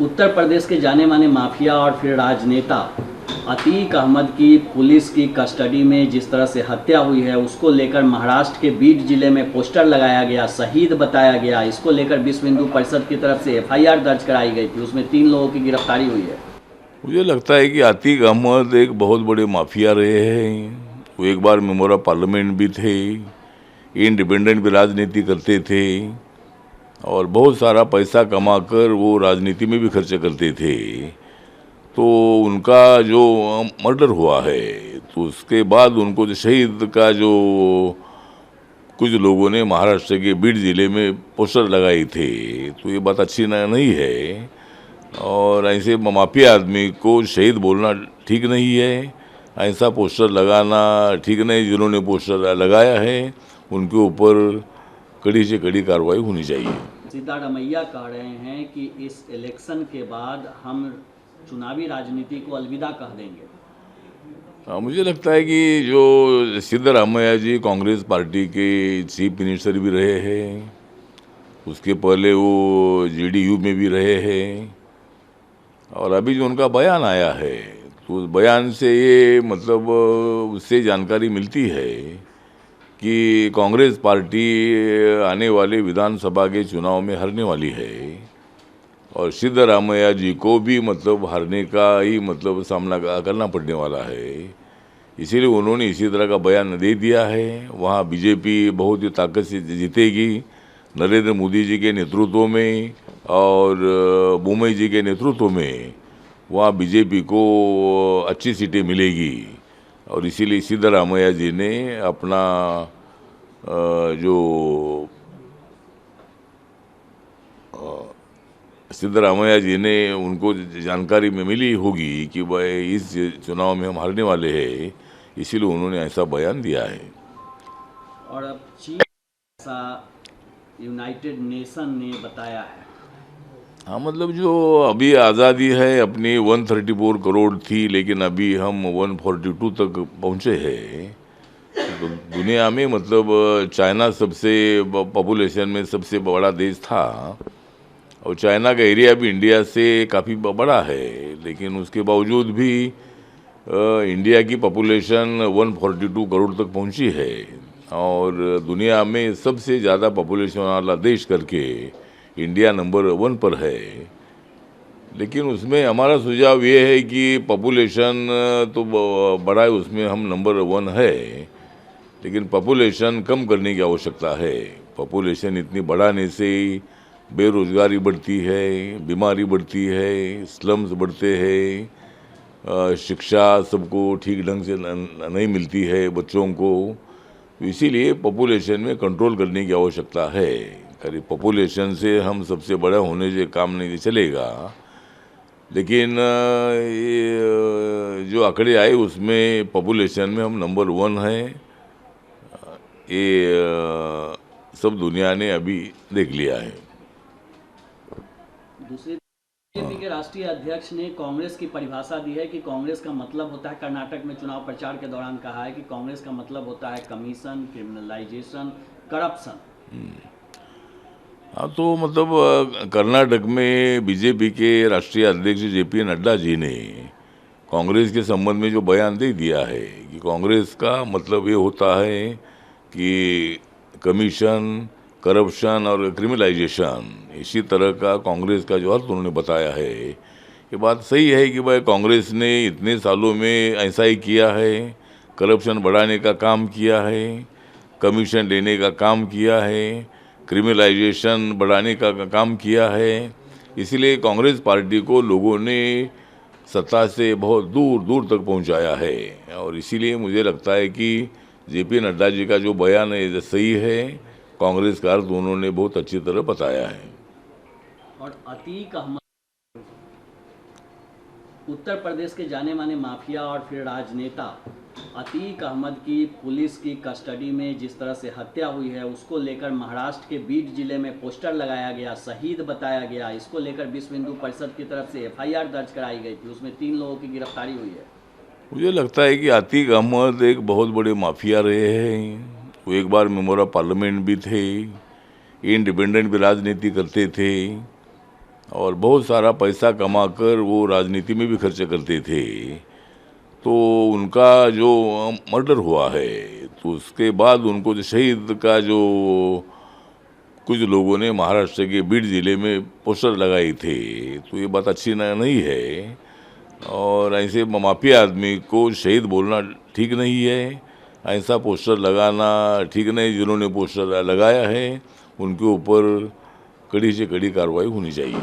उत्तर प्रदेश के जाने माने माफिया और फिर राजनेता अतीक अहमद की पुलिस की कस्टडी में जिस तरह से हत्या हुई है, उसको लेकर महाराष्ट्र के बीड जिले में पोस्टर लगाया गया, शहीद बताया गया। इसको लेकर विश्व हिंदू परिषद की तरफ से एफआईआर दर्ज कराई गई थी, उसमें 3 लोगों की गिरफ्तारी हुई है। मुझे लगता है कि अतीक अहमद एक बहुत बड़े माफिया रहे हैं। वो एक बार मेंबर ऑफ पार्लियामेंट भी थे, इंडिपेंडेंट भी राजनीति करते थे और बहुत सारा पैसा कमाकर वो राजनीति में भी खर्च करते थे। तो उनका जो मर्डर हुआ है, तो उसके बाद उनको जो शहीद का जो कुछ लोगों ने महाराष्ट्र के बीड जिले में पोस्टर लगाए थे, तो ये बात अच्छी नहीं है। और ऐसे माफिया आदमी को शहीद बोलना ठीक नहीं है। ऐसा पोस्टर लगाना ठीक नहीं। जिन्होंने पोस्टर लगाया है उनके ऊपर कड़ी से कड़ी कार्रवाई होनी चाहिए। सिद्धारमैया कह रहे हैं कि इस इलेक्शन के बाद हम चुनावी राजनीति को अलविदा कह देंगे। मुझे लगता है कि जो सिद्धरामैया जी कांग्रेस पार्टी के चीफ मिनिस्टर भी रहे हैं, उसके पहले वो जेडीयू में भी रहे हैं, और अभी जो उनका बयान आया है, तो उस बयान से ये मतलब उससे जानकारी मिलती है कि कांग्रेस पार्टी आने वाले विधानसभा के चुनाव में हारने वाली है और सिद्धरामैया जी को भी मतलब हारने का ही मतलब सामना करना पड़ने वाला है। इसीलिए उन्होंने इसी तरह का बयान दे दिया है। वहाँ बीजेपी बहुत ही ताकत से जीतेगी, नरेंद्र मोदी जी के नेतृत्व में और मुंबई जी के नेतृत्व में वहाँ बीजेपी को अच्छी सीटें मिलेगी। और इसीलिए सिद्धरामैया जी ने अपना जो सिद्धरामैया जी ने उनको जानकारी में मिली होगी कि भाई इस चुनाव में हम हारने वाले हैं, इसीलिए उन्होंने ऐसा बयान दिया है। और अब चीन ऐसा यूनाइटेड नेशन ने बताया है। हाँ, मतलब जो अभी आज़ादी है अपनी 134 करोड़ थी, लेकिन अभी हम 142 तक पहुँचे हैं। तो दुनिया में मतलब चाइना सबसे पॉपुलेशन में सबसे बड़ा देश था और चाइना का एरिया भी इंडिया से काफ़ी बड़ा है, लेकिन उसके बावजूद भी इंडिया की पॉपुलेशन 142 करोड़ तक पहुंची है और दुनिया में सबसे ज़्यादा पॉपुलेशन वाला देश करके इंडिया नंबर 1 पर है। लेकिन उसमें हमारा सुझाव ये है कि पॉपुलेशन तो बड़ा है, उसमें हम नंबर 1 है, लेकिन पॉपुलेशन कम करने की आवश्यकता है। पॉपुलेशन इतनी बढ़ाने से बेरोजगारी बढ़ती है, बीमारी बढ़ती है, स्लम्स बढ़ते हैं, शिक्षा सबको ठीक ढंग से नहीं मिलती है बच्चों को। तो इसीलिए पॉपुलेशन में कंट्रोल करने की आवश्यकता है। खाली पॉपुलेशन से हम सबसे बड़ा होने से काम नहीं चलेगा। लेकिन ये जो आंकड़े आए उसमें पॉपुलेशन में हम नंबर 1 हैं, ये सब दुनिया ने अभी देख लिया है। दूसरी बीजेपी के राष्ट्रीय अध्यक्ष ने कांग्रेस की परिभाषा दी है कि कांग्रेस का मतलब होता है, कर्नाटक में चुनाव प्रचार के दौरान कहा है कि कांग्रेस का मतलब होता है कमीशन, क्रिमिनलाइजेशन, करप्शन। हाँ, तो मतलब कर्नाटक में बीजेपी के राष्ट्रीय अध्यक्ष जेपी नड्डा जी ने कांग्रेस के संबंध में जो बयान दे दिया है कि कांग्रेस का मतलब ये होता है कि कमीशन, करप्शन और क्रिमिनलाइजेशन, इसी तरह का कांग्रेस का जो अर्थ उन्होंने बताया है। ये बात सही है कि भाई कांग्रेस ने इतने सालों में ऐसा ही किया है, करप्शन बढ़ाने का काम किया है, कमीशन लेने का काम किया है, क्रिमिनलाइजेशन बढ़ाने का काम किया है। इसलिए कांग्रेस पार्टी को लोगों ने सत्ता से बहुत दूर दूर तक पहुंचाया है और इसीलिए मुझे लगता है कि जेपी नड्डा जी का जो बयान है ये सही है। कांग्रेस का अर्थ उन्होंने बहुत अच्छी तरह बताया है। और अतीक अहमद उत्तर प्रदेश के जाने माने माफिया और फिर राजनेता अतीक अहमद की पुलिस की कस्टडी में जिस तरह से हत्या हुई है, उसको लेकर महाराष्ट्र के बीड जिले में पोस्टर लगाया गया, शहीद बताया गया। इसको लेकर विश्व हिंदू परिषद की तरफ से एफआईआर दर्ज कराई गई थी, उसमें 3 लोगों की गिरफ्तारी हुई है। मुझे लगता है कि अतीक अहमद एक बहुत बड़े माफिया रहे हैं। वो एक बार मेंबर ऑफ पार्लियामेंट भी थे, इंडिपेंडेंट भी राजनीति करते थे और बहुत सारा पैसा कमाकर वो राजनीति में भी खर्च करते थे। तो उनका जो मर्डर हुआ है तो उसके बाद उनको जो शहीद का जो कुछ लोगों ने महाराष्ट्र के बीड जिले में पोस्टर लगाए थे, तो ये बात अच्छी नहीं है और ऐसे माफिया आदमी को शहीद बोलना ठीक नहीं है। ऐसा पोस्टर लगाना ठीक नहीं। जिन्होंने पोस्टर लगाया है उनके ऊपर कड़ी से कड़ी कार्रवाई होनी चाहिए।